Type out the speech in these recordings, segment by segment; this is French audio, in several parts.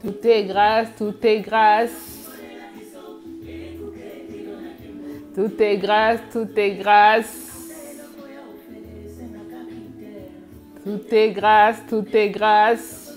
Tout est grâce, tout est grâce. Tout est grâce, tout est grâce. Tout est grâce, tout est grâce.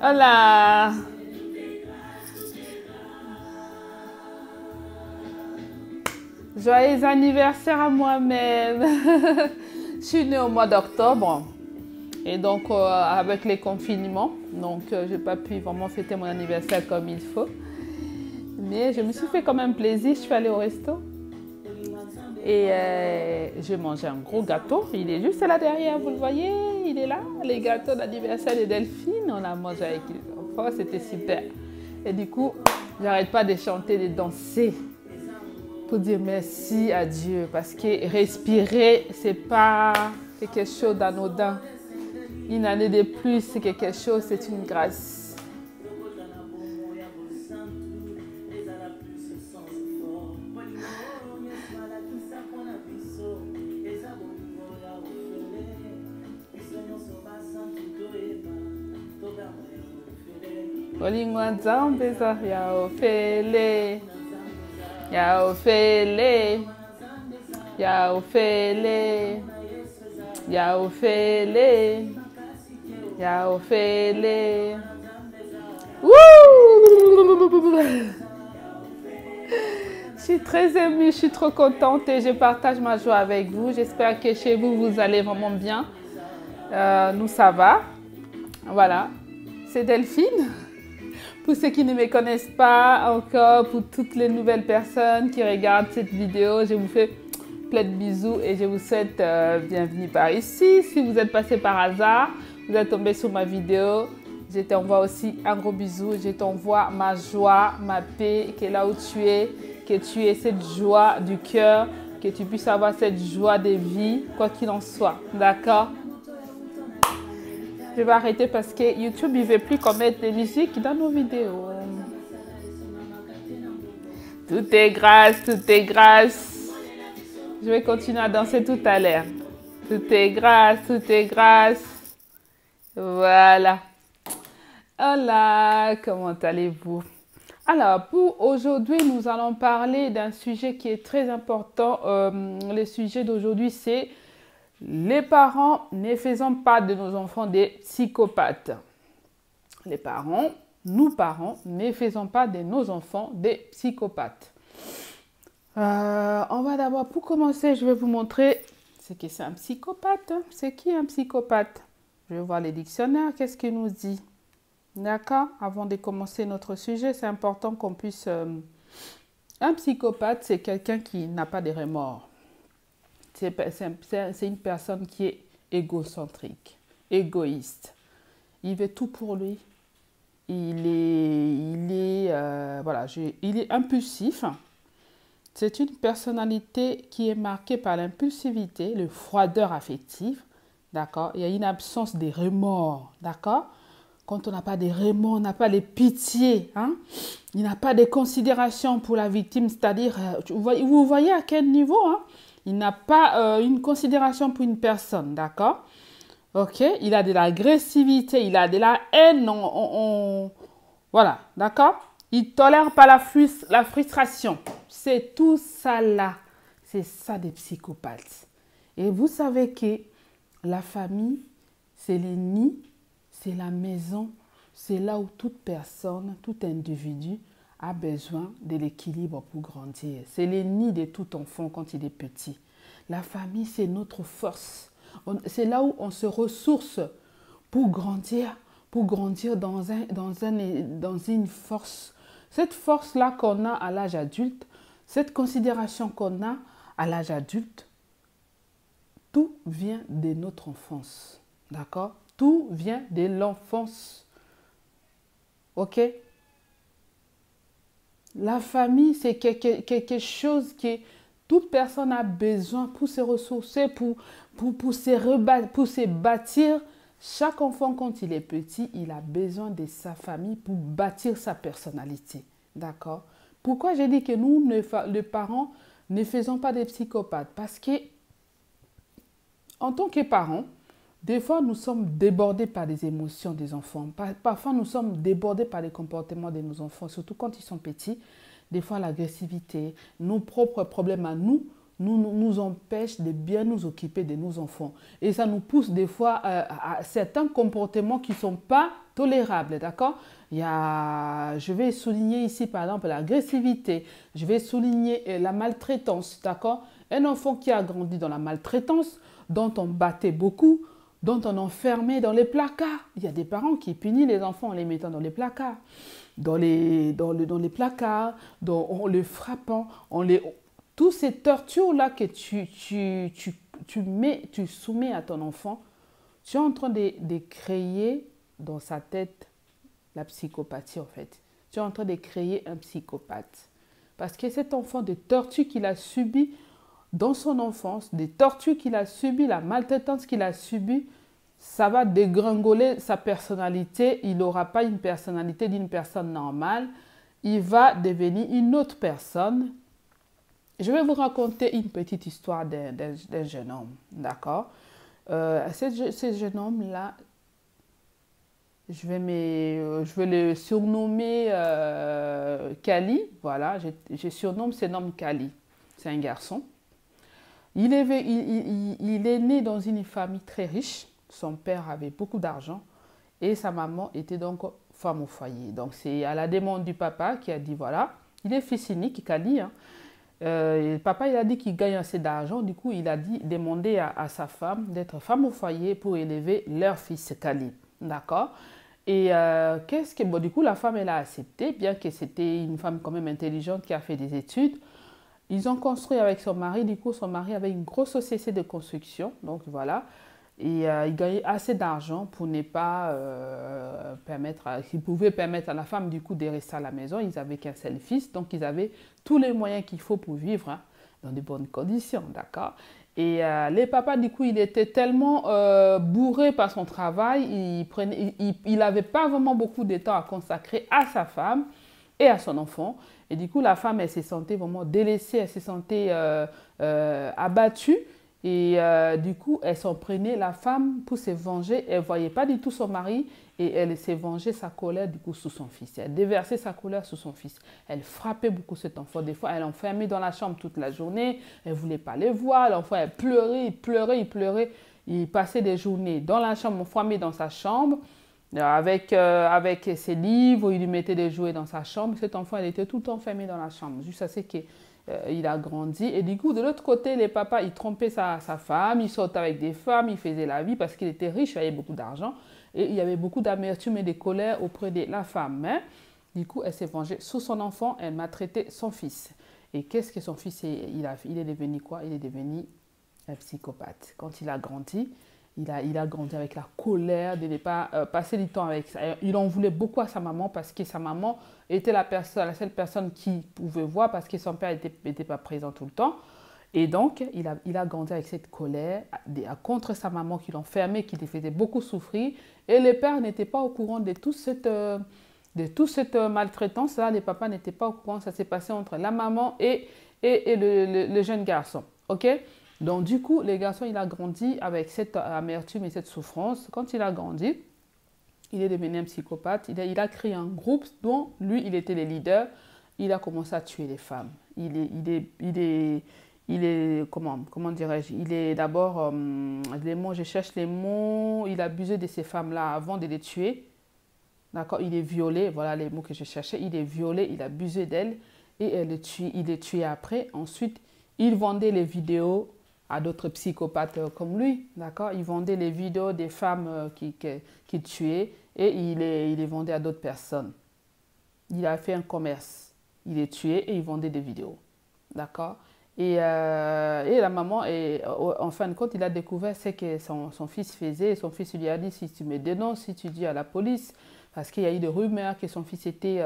Voilà. Joyeux anniversaire à moi-même. Je suis née au mois d'octobre. Et donc, avec les confinements, donc je n'ai pas pu vraiment fêter mon anniversaire comme il faut. Mais je me suis fait quand même plaisir. Je suis allée au resto. Et j'ai mangé un gros gâteau. Il est juste là derrière, vous le voyez. Il est là. Les gâteaux d'anniversaire de Delphine. On a mangé avec les enfants. C'était super. Et du coup, j'arrête pas de chanter, de danser. Pour dire merci à Dieu. Parce que respirer, c'est pas quelque chose d'anodin. Une année de plus, c'est quelque chose, c'est une grâce. Olingwa nzambe za ya ofele. Ya ofele. Ya ofele. Ya ofele. Ya ofele. Je suis très émue, je suis trop contente et je partage ma joie avec vous. J'espère que chez vous, vous allez vraiment bien. Nous, ça va. Voilà, c'est Delphine. Pour ceux qui ne me connaissent pas encore, pour toutes les nouvelles personnes qui regardent cette vidéo, je vous fais plein de bisous et je vous souhaite bienvenue par ici. Si vous êtes passé par hasard, vous êtes tombé sur ma vidéo, je t'envoie aussi un gros bisou. Je t'envoie ma joie, ma paix, que là où tu es, que tu aies cette joie du cœur, que tu puisses avoir cette joie de vie, quoi qu'il en soit. D'accord? Je vais arrêter parce que YouTube ne veut plus qu'on mette des musiques dans nos vidéos. Tout est grâce, tout est grâce. Je vais continuer à danser tout à l'heure. Tout est grâce, tout est grâce. Voilà. Hola, comment allez-vous? Alors, pour aujourd'hui, nous allons parler d'un sujet qui est très important. Le sujet d'aujourd'hui, c'est les parents ne faisons pas de nos enfants des psychopathes. Les parents, nous parents, ne faisons pas de nos enfants des psychopathes. On va d'abord, pour commencer, je vais vous montrer ce que c'est un psychopathe. C'est qui un psychopathe? Je vais voir les dictionnaires, qu'est-ce qu'il nous dit. D'accord? Avant de commencer notre sujet, c'est important qu'on puisse... Un psychopathe, c'est quelqu'un qui n'a pas de remords. C'est une personne qui est égocentrique, égoïste. Il veut tout pour lui. Il est impulsif. C'est une personnalité qui est marquée par l'impulsivité, le froideur affective. D'accord? Il y a une absence de remords. D'accord? Quand on n'a pas de remords, on n'a pas de pitié. Hein? Il n'a pas de considération pour la victime. C'est-à-dire, vous voyez à quel niveau, hein? Il n'a pas une considération pour une personne, d'accord? Ok? Il a de l'agressivité, il a de la haine. Voilà, d'accord? Il ne tolère pas la frustration. C'est tout ça là. C'est ça des psychopathes. Et vous savez que la famille, c'est les nids, c'est la maison, c'est là où toute personne, tout individu a besoin de l'équilibre pour grandir. C'est les nids de tout enfant quand il est petit. La famille, c'est notre force. C'est là où on se ressource pour grandir dans une force. Cette force-là qu'on a à l'âge adulte, cette considération qu'on a à l'âge adulte, tout vient de notre enfance. D'accord? Tout vient de l'enfance. Ok? La famille, c'est quelque chose que toute personne a besoin pour se ressourcer, pour se bâtir. Chaque enfant, quand il est petit, il a besoin de sa famille pour bâtir sa personnalité. D'accord? Pourquoi j'ai dit que nous, les parents, ne faisons pas des psychopathes? Parce que, en tant que parents, Des fois, nous sommes débordés par les émotions des enfants. Parfois, nous sommes débordés par les comportements de nos enfants, surtout quand ils sont petits. Des fois, l'agressivité, nos propres problèmes à nous empêchent de bien nous occuper de nos enfants. Et ça nous pousse des fois à certains comportements qui ne sont pas tolérables, d'accord? Je vais souligner ici, par exemple, l'agressivité. Je vais souligner la maltraitance, d'accord? Un enfant qui a grandi dans la maltraitance, dont on battait beaucoup, dont on enfermait dans les placards. Il y a des parents qui punissent les enfants en les mettant dans les placards. Dans les placards, en les frappant, tous ces tortures-là que tu soumets à ton enfant, tu es en train de créer dans sa tête la psychopathie en fait. Tu es en train de créer un psychopathe. Parce que cet enfant, des tortures qu'il a subies dans son enfance, des tortures qu'il a subies, la maltraitance qu'il a subie, ça va dégringoler sa personnalité. Il n'aura pas une personnalité d'une personne normale. Il va devenir une autre personne. Je vais vous raconter une petite histoire d'un jeune homme, d'accord? Ce jeune homme-là, je vais le surnommer Kali. Voilà, je surnomme ce nom Kali. C'est un garçon. Il est né dans une famille très riche. Son père avait beaucoup d'argent et sa maman était donc femme au foyer. Donc c'est à la demande du papa qui a dit voilà, il est fils unique, Kali. Hein. Le papa il a dit qu'il gagne assez d'argent, du coup il a demandé à sa femme d'être femme au foyer pour élever leur fils Kali. D'accord? Et du coup la femme elle a accepté, bien que c'était une femme quand même intelligente qui a fait des études. Ils ont construit avec son mari, du coup son mari avait une grosse société de construction, donc voilà. Et il gagnait assez d'argent pour ne pas ils pouvaient permettre à la femme du coup de rester à la maison. Ils n'avaient qu'un seul fils, donc ils avaient tous les moyens qu'il faut pour vivre hein, dans de bonnes conditions, d'accord? Et les papas du coup, il était tellement bourré par son travail, il n'avait pas vraiment beaucoup de temps à consacrer à sa femme et à son enfant. Et du coup, la femme, elle se sentait vraiment délaissée, elle se sentait abattue. Et du coup, elle s'en prenait, la femme, pour se venger. Elle ne voyait pas du tout son mari et elle s'est vengée sa colère du coup sous son fils. Elle déversait sa colère sous son fils. Elle frappait beaucoup cet enfant. Des fois, elle l'enfermait dans la chambre toute la journée. Elle ne voulait pas les voir. L'enfant, elle pleurait, il pleurait, il pleurait. Il passait des journées dans la chambre, enfermé dans sa chambre, avec ses livres. Il lui mettait des jouets dans sa chambre. Cet enfant, elle était tout le temps enfermé dans la chambre, jusqu'à ce que il a grandi. Et du coup, de l'autre côté, les papas, ils trompaient sa femme, ils sortaient avec des femmes, ils faisaient la vie parce qu'il était riche, il avait beaucoup d'argent. Et il y avait beaucoup d'amertume et de colère auprès de la femme. Mais du coup, elle s'est vengée sur son enfant, elle maltraitait son fils. Et qu'est-ce que son fils, il est devenu quoi? Il est devenu un psychopathe. Quand il a grandi, il a grandi avec la colère de ne pas passer du temps avec ça. Il en voulait beaucoup à sa maman parce que sa maman était la seule personne qui pouvait voir parce que son père n'était pas présent tout le temps. Et donc, il a grandi avec cette colère contre sa maman qui l'enfermait, qui lui faisait beaucoup souffrir. Et le père n'était pas au courant de toute cette maltraitance-là. Les papas n'étaient pas au courant. Ça s'est passé entre la maman et le jeune garçon. OK? Donc, du coup, le garçon, il a grandi avec cette amertume et cette souffrance. Quand il a grandi, il est devenu un psychopathe. Il a créé un groupe dont lui, il était le leader. Il a commencé à tuer les femmes. Comment dirais-je? Il est d'abord, je cherche les mots, il abusait de ces femmes-là avant de les tuer. D'accord? Il est violé, voilà les mots que je cherchais. Il est violé, il abusait d'elle et il est tué après. Ensuite, il vendait les vidéos à d'autres psychopathes comme lui, d'accord? Il vendait les vidéos des femmes qu'il tuait et il les vendait à d'autres personnes. Il a fait un commerce. Il les tuait et il vendait des vidéos, d'accord? Et la maman, en fin de compte, il a découvert ce que son fils faisait. Et son fils lui a dit, si tu me dénonces, si tu dis à la police, parce qu'il y a eu des rumeurs que son fils était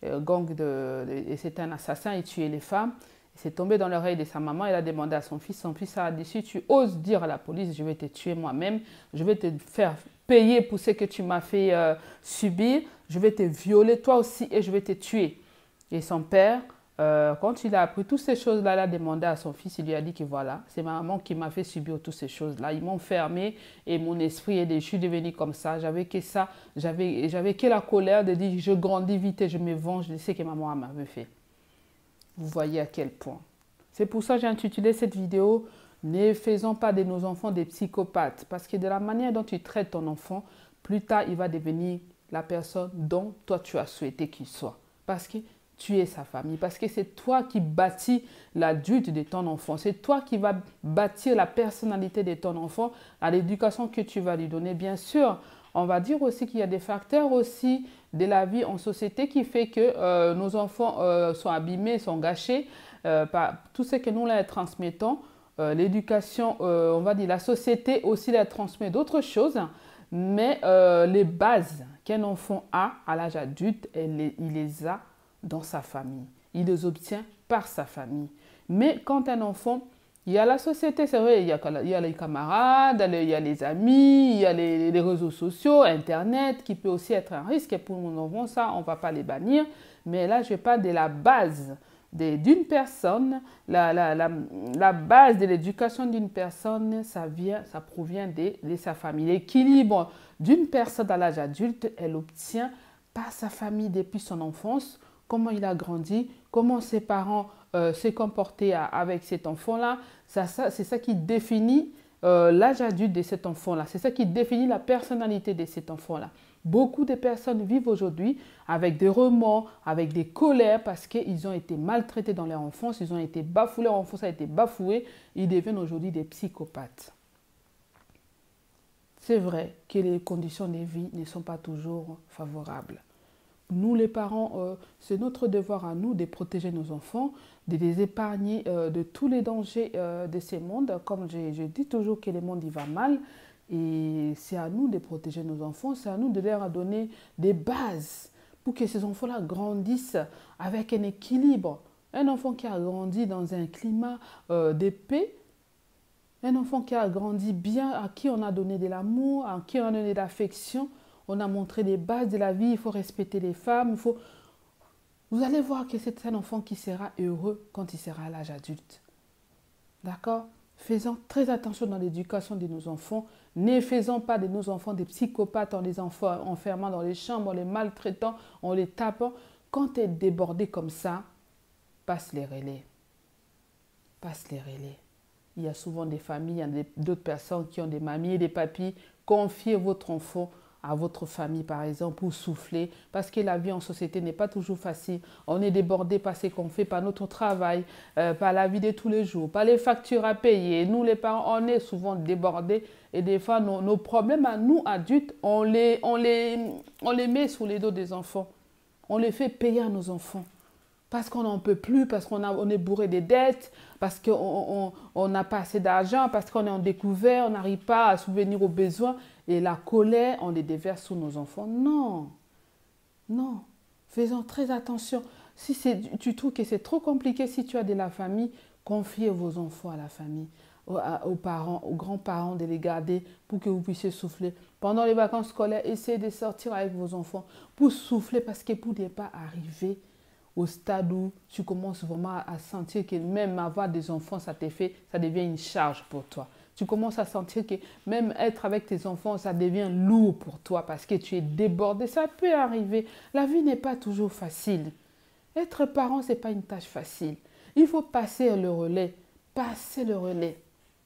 et c'était un assassin, il tuait les femmes. C'est tombé dans l'oreille de sa maman, il a demandé à son fils a dit, si tu oses dire à la police, je vais te tuer moi-même, je vais te faire payer pour ce que tu m'as fait subir, je vais te violer toi aussi et je vais te tuer. Et son père Quand il a appris toutes ces choses-là, il a demandé à son fils, il lui a dit que voilà, c'est ma maman qui m'a fait subir toutes ces choses-là. Ils m'ont fermé et mon esprit est déchu, devenu comme ça. J'avais que ça, j'avais que la colère de dire je grandis vite et je me venge de ce que maman m'avait fait. Vous voyez à quel point. C'est pour ça que j'ai intitulé cette vidéo ne faisons pas de nos enfants des psychopathes. Parce que de la manière dont tu traites ton enfant, plus tard, il va devenir la personne dont toi tu as souhaité qu'il soit. Parce que tu es sa famille. Parce que c'est toi qui bâtis l'adulte de ton enfant. C'est toi qui vas bâtir la personnalité de ton enfant à l'éducation que tu vas lui donner. Bien sûr, on va dire aussi qu'il y a des facteurs aussi de la vie en société qui fait que nos enfants sont abîmés, sont gâchés par tout ce que nous leur transmettons. L'éducation, on va dire la société aussi leur transmet d'autres choses, mais les bases qu'un enfant a à l'âge adulte, il les a dans sa famille. Il les obtient par sa famille. Mais quand un enfant, il y a la société, c'est vrai, il y a les camarades, il y a les amis, il y a les réseaux sociaux, Internet, qui peut aussi être un risque pour mon enfant, ça, on ne va pas les bannir. Mais là, je parle de la base d'une personne, la base de l'éducation d'une personne, ça provient de sa famille. L'équilibre d'une personne à l'âge adulte, elle obtient par sa famille depuis son enfance, comment il a grandi, comment ses parents se comportaient avec cet enfant-là. C'est ça qui définit l'âge adulte de cet enfant-là. C'est ça qui définit la personnalité de cet enfant-là. Beaucoup de personnes vivent aujourd'hui avec des remords, avec des colères parce qu'ils ont été maltraités dans leur enfance, ils ont été bafoués, leur enfance a été bafouée, ils deviennent aujourd'hui des psychopathes. C'est vrai que les conditions de vie ne sont pas toujours favorables. Nous, les parents, c'est notre devoir à nous de protéger nos enfants, de les épargner de tous les dangers de ces mondes. Comme je dis toujours que le monde il va mal, et c'est à nous de protéger nos enfants, c'est à nous de leur donner des bases pour que ces enfants-là grandissent avec un équilibre. Un enfant qui a grandi dans un climat de paix, un enfant qui a grandi bien, à qui on a donné de l'amour, à qui on a donné de l'affection, on a montré les bases de la vie, il faut respecter les femmes, Vous allez voir que c'est un enfant qui sera heureux quand il sera à l'âge adulte. D'accord? Faisons très attention dans l'éducation de nos enfants. Ne faisons pas de nos enfants des psychopathes en les enfermant dans les chambres, en les maltraitant, en les tapant. Quand tu es débordé comme ça, passe les relais. Passe les relais. Il y a souvent des familles, il y a d'autres personnes qui ont des mamies et des papis. Confiez votre enfant à votre famille, par exemple, pour souffler, parce que la vie en société n'est pas toujours facile. On est débordé par ce qu'on fait, par notre travail, par la vie de tous les jours, par les factures à payer. Nous, les parents, on est souvent débordés et des fois, nos problèmes à nous, adultes, on les met sous les dos des enfants. On les fait payer à nos enfants. Parce qu'on n'en peut plus, parce qu'on est bourré des dettes, parce qu'on n'a pas assez d'argent, parce qu'on est en découvert, on n'arrive pas à subvenir aux besoins. Et la colère, on les déverse sur nos enfants. Non, non, faisons très attention. Si tu trouves que c'est trop compliqué, si tu as de la famille, confiez vos enfants à la famille, aux parents, aux grands-parents, de les garder pour que vous puissiez souffler. Pendant les vacances scolaires, essayez de sortir avec vos enfants pour souffler parce que vous n'êtes pas arrivé au stade où tu commences vraiment à sentir que même avoir des enfants, ça devient une charge pour toi. Tu commences à sentir que même être avec tes enfants, ça devient lourd pour toi parce que tu es débordé. Ça peut arriver. La vie n'est pas toujours facile. Être parent, ce n'est pas une tâche facile. Il faut passer le relais. Passer le relais.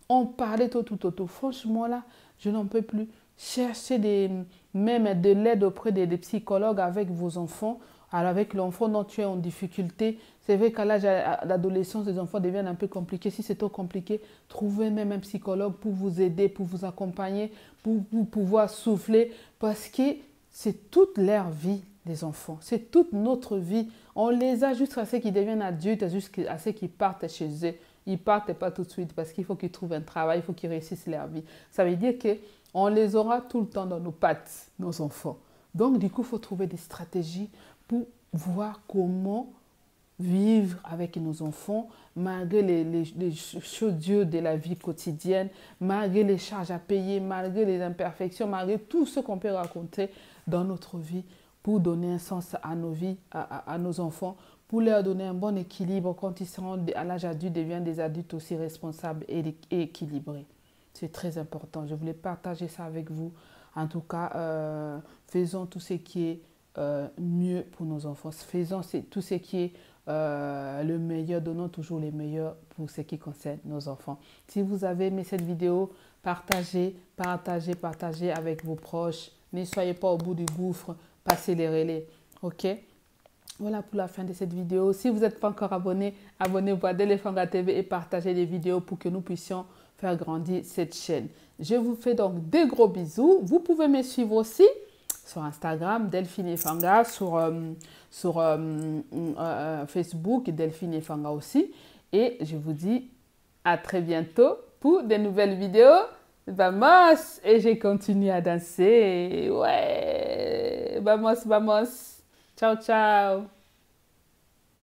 On parlait tout. Franchement, là, je n'en peux plus. Cherchez même de l'aide auprès des psychologues avec vos enfants. Alors avec l'enfant dont tu es en difficulté, c'est vrai qu'à l'âge d'adolescence, les enfants deviennent un peu compliqués. Si c'est trop compliqué, trouvez même un psychologue pour vous aider, pour vous accompagner, pour pouvoir souffler. Parce que c'est toute leur vie, les enfants. C'est toute notre vie. On les a jusqu'à ce qu'ils deviennent adultes, jusqu'à ce qu'ils partent chez eux. Ils ne partent pas tout de suite parce qu'il faut qu'ils trouvent un travail, il faut qu'ils réussissent leur vie. Ça veut dire qu'on les aura tout le temps dans nos pattes, nos enfants. Donc, du coup, il faut trouver des stratégies pour voir comment vivre avec nos enfants malgré les choses dures de la vie quotidienne, malgré les charges à payer, malgré les imperfections, malgré tout ce qu'on peut raconter dans notre vie pour donner un sens à nos vies, à nos enfants, pour leur donner un bon équilibre quand ils seront à l'âge adulte, deviennent des adultes aussi responsables et équilibrés. C'est très important. Je voulais partager ça avec vous. En tout cas, faisons tout ce qui est mieux pour nos enfants. Faisons tout ce qui est le meilleur. Donnons toujours le meilleur pour ce qui concerne nos enfants. Si vous avez aimé cette vidéo, partagez avec vos proches. Ne soyez pas au bout du gouffre. Passez les relais. OK? Voilà pour la fin de cette vidéo. Si vous n'êtes pas encore abonné, abonnez-vous à Delefanga TV et partagez les vidéos pour que nous puissions faire grandir cette chaîne. Je vous fais donc des gros bisous. Vous pouvez me suivre aussi sur Instagram, Delphine Efanga, sur Facebook, Delphine Efanga aussi. Et je vous dis à très bientôt pour de nouvelles vidéos. Vamos! Et j'ai continué à danser. Ouais! Vamos, vamos! Ciao, ciao!